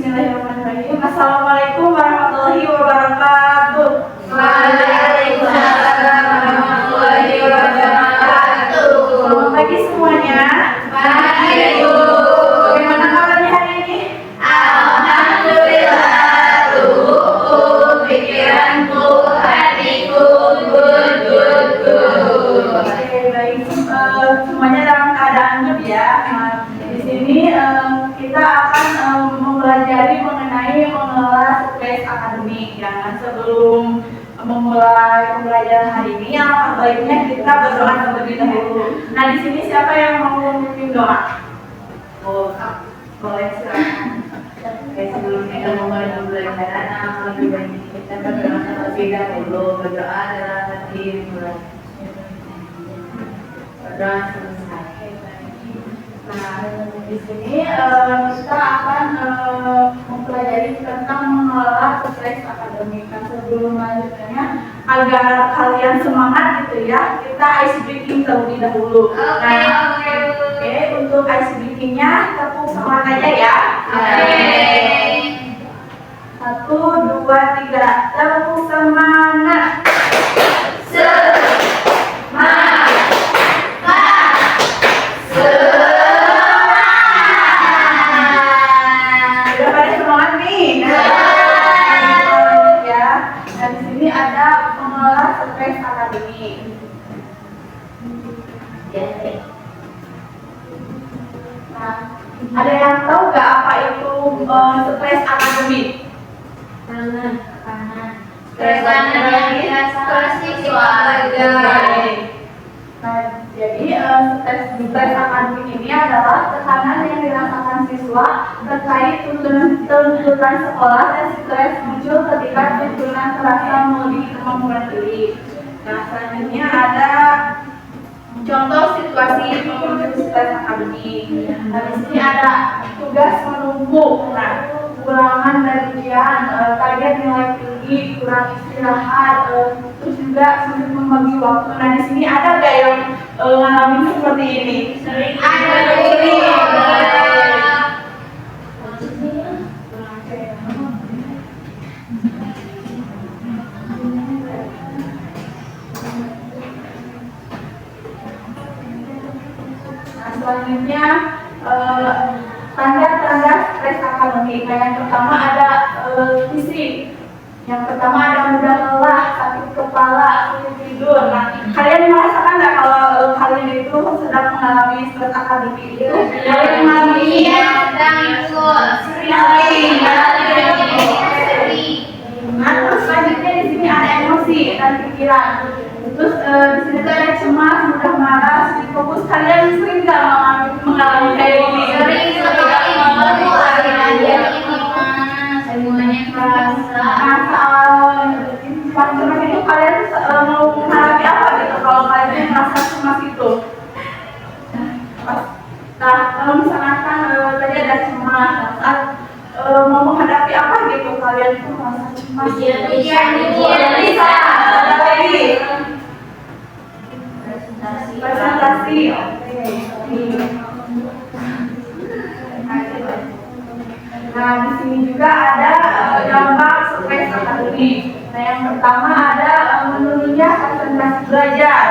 Bismillahirrahmanirrahim. Assalamualaikum warahmatullahi wabarakatuh. Waalaikumsalam warahmatullahi wabarakatuh. Selamat pagi semuanya. Pagi, Bu. Bagaimana kabarnya hari ini? Alhamdulillah, tubuhku, pikiranku, hatiku, good. Oke, baik. Semuanya dalam keadaan good ya. Nah, di sini kita akan mempelajari mengenai mengelola stres akademik. Jangan sebelum memulai pembelajaran hari ini, alangkah baiknya kita berdoa terlebih dahulu. Nah, di sini siapa yang mau memimpin doa? Oh, boleh silakan. Oke, sebelum kita memulai pembelajaran, lebih baik kita berdoa terlebih dahulu. Berdoa dalam hati mulai. Berdoa selesai. Nah, di sini kita akan mempelajari tentang mengelola stres akademik. Nah, sebelum lanjutnya, agar kalian semangat gitu ya, kita ice breaking terlebih dahulu. Oke, untuk ice breakingnya tepuk semangat aja ya. Oke. 1, 2, 3, tepuk semangat. Udah pada semangat nih. Ya. Dan di sini ada mengelola stres akademik. Nah, ada yang tahu nggak apa itu stres akademik? Tekanan yang dirasakan siswa. Nah, jadi stres akademik ini adalah tekanan yang dirasakan siswa terkait tuntutan sekolah dan stres muncul ketika tuntutan terasa melebihi kemampuan diri. Nah, selanjutnya ada contoh situasi menuju stres akademik. Nah, di sini ada tugas menumpuk. Nah, ulangan dari ujian, target nilai tinggi, kurang istirahat, terus juga sulit membagi waktu. Nah, di sini ada nggak yang ngalamin seperti ini? Sering. Nah, selanjutnya tanda-tanda stres akademik. Nah, yang pertama ada fisik. Yang pertama ada mudah lelah, sakit kepala, sulit tidur. Nah, kalian merasakan nggak kalau kalian itu sedang mengalami stres akademik itu? Kalian mengalami Iya, sedang ikut. sering. Nah, terus selanjutnya di sini ada emosi dan pikiran. Terus di sini tuh ada cemas, mudah marah, sulit fokus. Kalian sering nggak mengalami kayak gini? Sering sekali, Bu. Akhir-akhir ini mah semuanya kerasa. Nah, pas cemas itu kalian mau menghadapi apa gitu kalau kalian merasa cemas itu? Nah, kalau misalkan tadi ada cemas, saat mau menghadapi apa gitu kalian itu merasa cemas? Ujian Bisa. Ada lagi. presentasi. Presentasi. Oke. Nah, di sini juga ada dampak stres akademik. Nah, yang pertama ada menurunnya konsentrasi belajar.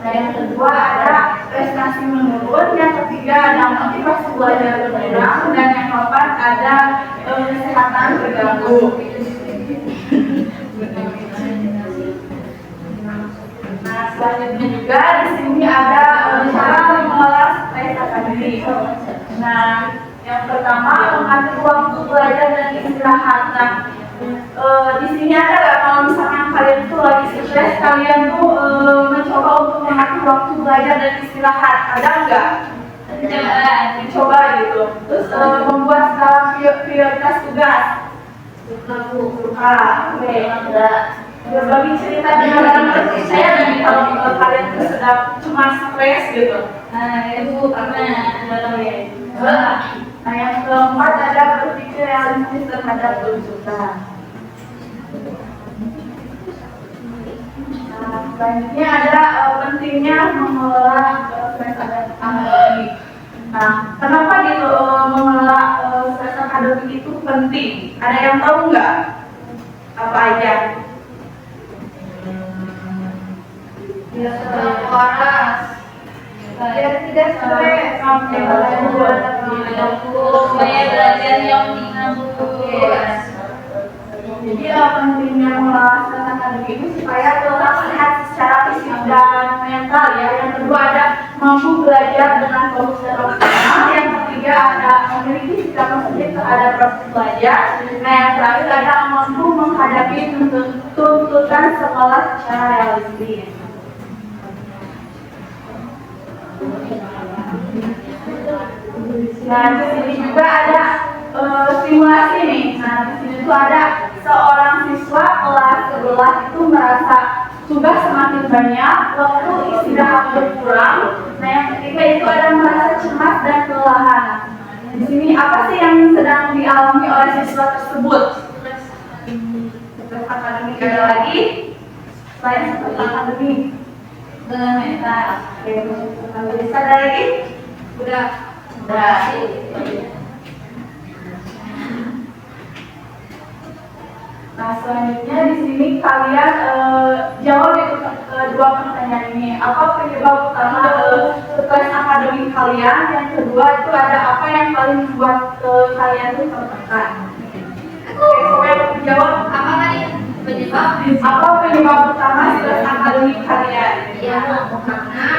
Nah, yang kedua ada prestasi menurun. Yang ketiga ada motivasi belajar berkurang. Dan yang keempat ada kesehatan terganggu. Nah, selanjutnya juga di sini ada cara mengelola stres akademik. Nah, yang pertama mengatur waktu belajar dan istirahat. Nah, di sini ada nggak kalau misalkan kalian tuh lagi stres, kalian tuh mencoba untuk mengatur waktu belajar dan istirahat, ada nggak? Mencoba gitu. Terus membuat skala prioritas tugas. Suka. Oke. Berbagi cerita dengan teman saya dan kalau kalian tuh sedang cuma stres gitu. Nah, itu pernah ada. Nah, yang keempat ada berpikir realistis terhadap tuntutan. Nah, selanjutnya ada pentingnya mengelola stres akademik. Nah, kenapa gitu mengelola stres akademik itu penting? Ada yang tahu nggak? Apa aja? Biar waras, biar tidak stres, supaya belajar yang bagus. Jadi pentingnya mengelola stres akademik itu supaya tetap sehat secara fisik dan mental ya. Yang kedua ada mampu belajar dengan fokus dan optimal. Yang ketiga ada memiliki sikap positif terhadap proses belajar. Nah yang terakhir ada mampu menghadapi tuntutan sekolah secara realistis. Nah di sini juga ada simulasi nih. Nah di sini tuh ada seorang siswa kelas 11 itu merasa tugas semakin banyak, waktu istirahat berkurang. Nah yang ketiga itu ada merasa cemas dan kelelahan. Di sini apa sih yang sedang dialami oleh siswa tersebut? Stres akademik ada lagi? Selain stres akademik dengan mental. Bisa ada lagi? Udah. Nah selanjutnya di sini kalian jawab itu dua pertanyaan ini. Apa penyebab utama stres akademik kalian? Yang kedua itu ada apa yang paling membuat kalian itu tertekan? Oke, siapa yang menjawab? Apa tadi penyebab? Apa penyebab utama stres akademik kalian? Ya, karena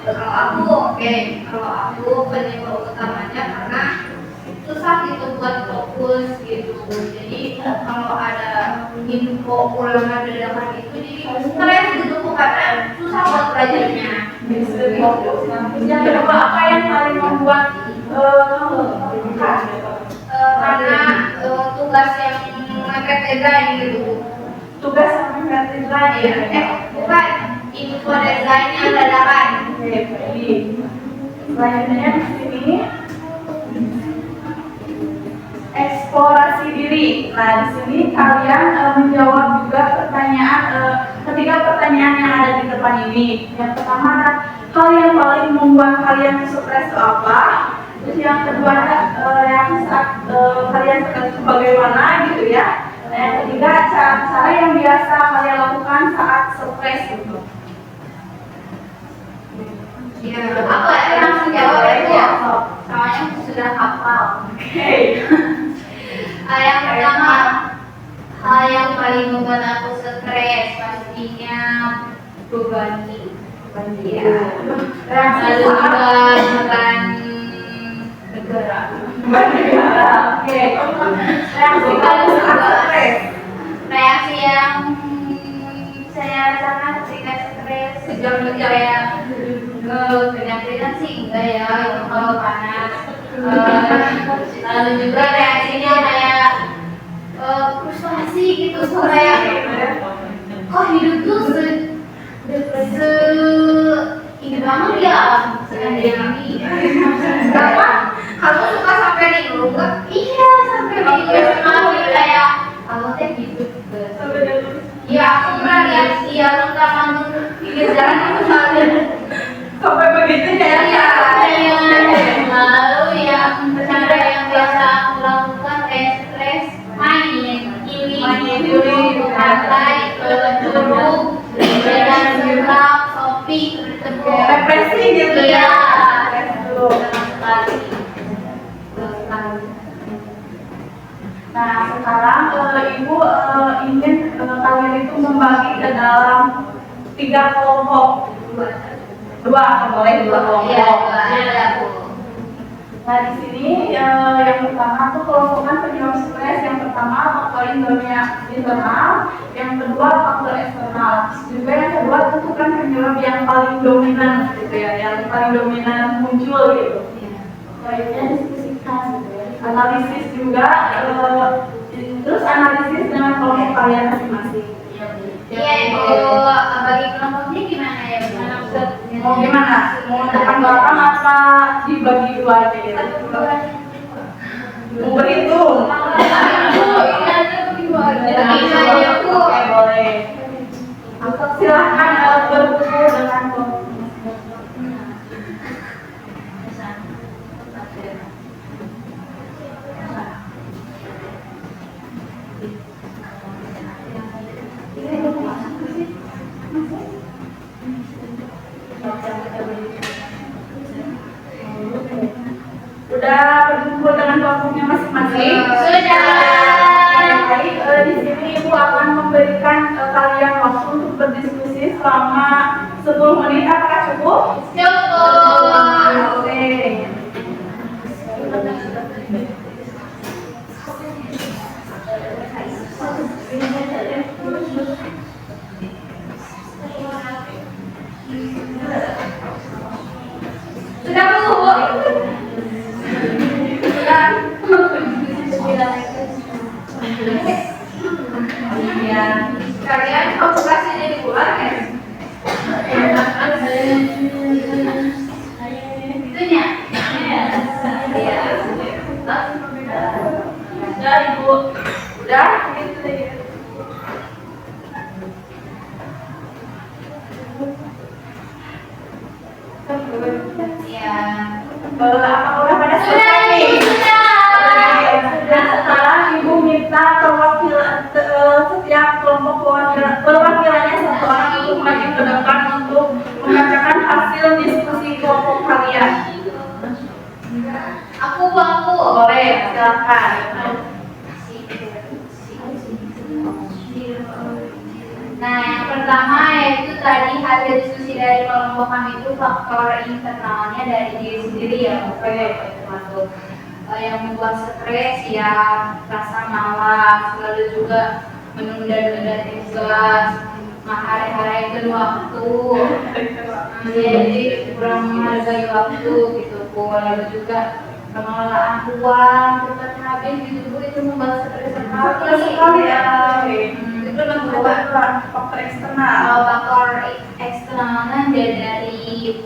kalau aku penyebab utamanya karena susah gitu buat fokus gitu. Jadi kalau ada info ulangan dadakan itu jadi stres gitu karena susah buat belajarnya. Yang kedua apa yang paling membuat tertekan? Karena tugas yang mepet deadline gitu. Tugas yang mepet deadline ya? Bukan info deadline-nya dadakan. Oke, baik. Selanjutnya di sini eksplorasi diri. Nah, di sini kalian menjawab juga pertanyaan ketiga pertanyaan yang ada di depan ini. Yang pertama ada hal yang paling membuat kalian stres itu apa? Terus yang kedua ada yang saat kalian bagaimana gitu ya. Nah, yang ketiga cara yang biasa kalian lakukan saat stres gitu. Ya, aku langsung jawab aja. Soalnya aku sudah hafal. Oke. Yang pertama, hal yang paling membuat aku stres pastinya berbagi. Ya. Lalu juga makan negara. Oke. Reaksi paling stres. Reaksi yang saya rasakan ketika stres sejauh kayak kenyakitan sih enggak ya, itu kalau panas. Lalu juga reaksinya kayak frustasi gitu, kayak kok hidup tuh ini banget ya ini. Kenapa? Kamu suka sampai linglung nggak? Iya, sampai linglung kayak kamu teh gitu. Ya aku pernah lihat dia lontar mantul pinggir jalan itu Sampai begitu ya? Lalu yang cara yang biasa aku lakukan kayak stres main pantai curug jalan seberang shopping Represi gitu ya? Nah sekarang ibu ingin kalian itu membagi ke dalam 3 kelompok. Dua kelompok. Nah di sini yang pertama tuh kelompokan penyebab stres. Yang pertama faktor internal, yang kedua faktor eksternal. Juga yang kedua tentukan penyebab yang paling dominan gitu ya, yang paling dominan muncul gitu. Selanjutnya diskusikan gitu ya. Analisis juga, terus analisis dengan kelompok kalian masing-masing. Iya ibu, bagi kelompoknya gimana ya? Mau gimana? Mau depan belakang apa dibagi dua aja gitu? Mau berhitung? Oke, boleh. Silahkan berkumpul dengan kelompok. berkumpul dengan kelompoknya masing-masing? Sudah. Baik, di sini Ibu akan memberikan kalian waktu untuk berdiskusi selama 10 menit. Apakah cukup? Cukup. Oke. Sudah Bu. Ya. Kalian operasinya di bulan ya? Itunya? Iya. Udah Ibu. Udah? Gitu ya. Iya. Apakah udah pada Sudah, selesai nih? Ibu, sudah. Dan sekarang Ibu minta setiap kelompok perwakilannya satu orang untuk maju ke depan untuk membacakan hasil diskusi kelompok kalian. Aku Bu. Boleh, silakan. Nah, yang pertama yaitu tadi hasil diskusi dari kelompok kami itu faktor internalnya dari diri sendiri ya, termasuk yang membuat stres, ya rasa malas, lalu juga menunda-nunda tugas, hari-hari waktu, jadi kurang menghargai waktu gitu Bu. Lalu juga pengelolaan uang cepat habis gitu Bu, itu membuat stres sekali ya. itu membuat Faktor eksternal. faktor eksternalnya dari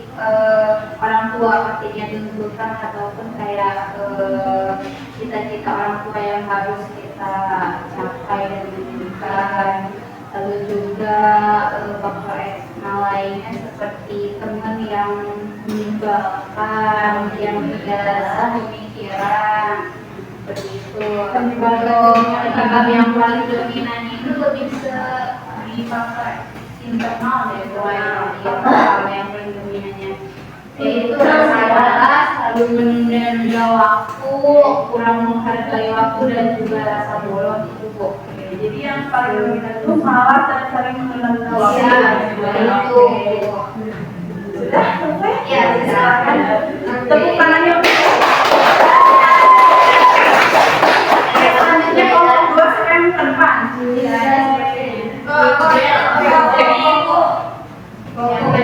orang tua, artinya tuntutan ataupun kayak cita-cita orang tua yang harus kita capai dan tunjukkan. Lalu juga faktor eksternal lainnya seperti teman yang meninggalkan, yang tidak pemikiran begitu. Kalau penyebab yang paling dominan itu lebih di faktor internal ya, kalau yang paling dominannya yaitu rasa malas, lalu menunda waktu, kurang menghargai waktu, dan juga rasa bolos itu Bu. Jadi yang paling dominan itu malas dan sering menunda waktu. Iya, itu. Sudah selesai? Ya, silakan. Tepuk tangannya untuk selanjutnya kelompok 2 sekarang ke depan.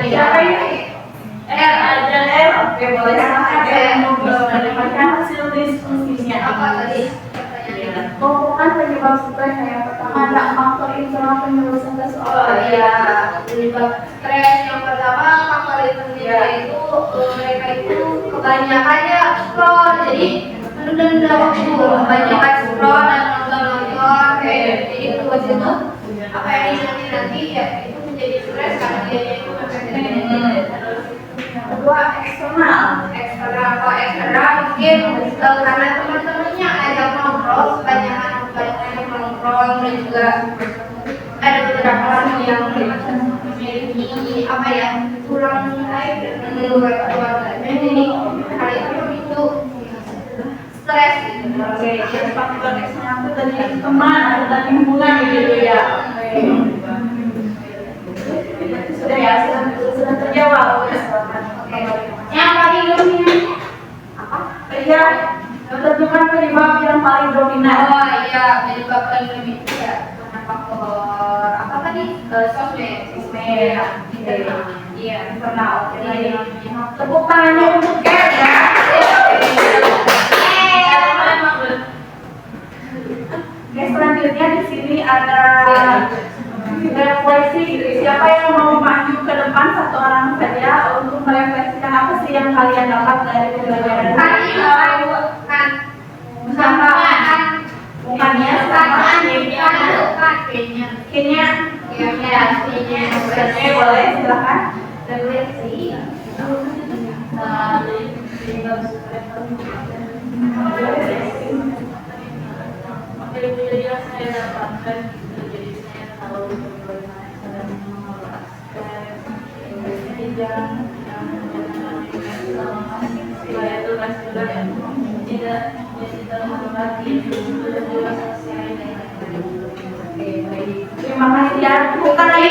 Siapa ini? Dan R. Oke, boleh silakan menyampaikan hasil diskusinya. Apa tadi? Kelompokkan penyebab stres yang pertama ada faktor internal penyebab stres. Oh iya, penyebab stres yang pertama faktor internal itu mereka itu kebanyakannya scroll, jadi menunda waktu, kebanyakan scroll dan nonton kayak jadi terus itu apa yang nanti ya itu menjadi stres karena dia itu Kedua, eksternal. eksternal mungkin karena teman-temannya ajak ngobrol, kebanyakan ngobrol, dan juga ada beberapa orang yang memiliki apa ya kurang baik dan menurut keluarganya, jadi hal itu memicu stres gitu. Oke, jadi faktor eksternal itu dari teman atau dari hubungan gitu ya. Sudah ya, sudah terjawab. Yang paling dominan apa? Iya, tentukan penyebab yang paling dominan. Oh iya, penyebab paling dominan ya karena faktor apa tadi? Sosmed. Iya, Pernah, oke. Tepuk tangannya untuk Ken ya. Oke, selanjutnya di sini ada refleksi. Siapa yang mau maju ke depan, satu orang saja untuk merefleksikan apa sih yang kalian dapat dari pembelajaran Tadi kan samaan bukannya kayaknya oke, boleh silakan. refleksi. Jadi yang saya dapatkan jadi saya tahu bagaimana cara mengelola stres, jangan supaya tugas juga tidak terhormati. Terima kasih ya. Bukan lagi.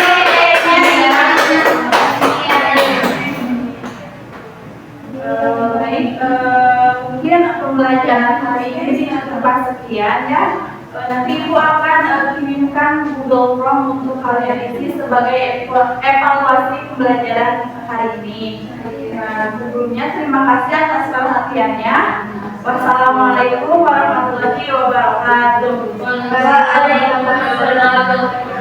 Baik, mungkin pembelajaran hari ini tempat sekian ya. Nanti Ibu akan kirimkan Google Form untuk kalian isi sebagai evaluasi pembelajaran hari ini. Nah, sebelumnya terima kasih atas perhatiannya. Wassalamualaikum warahmatullahi wabarakatuh. Waalaikumsalam warahmatullahi wabarakatuh.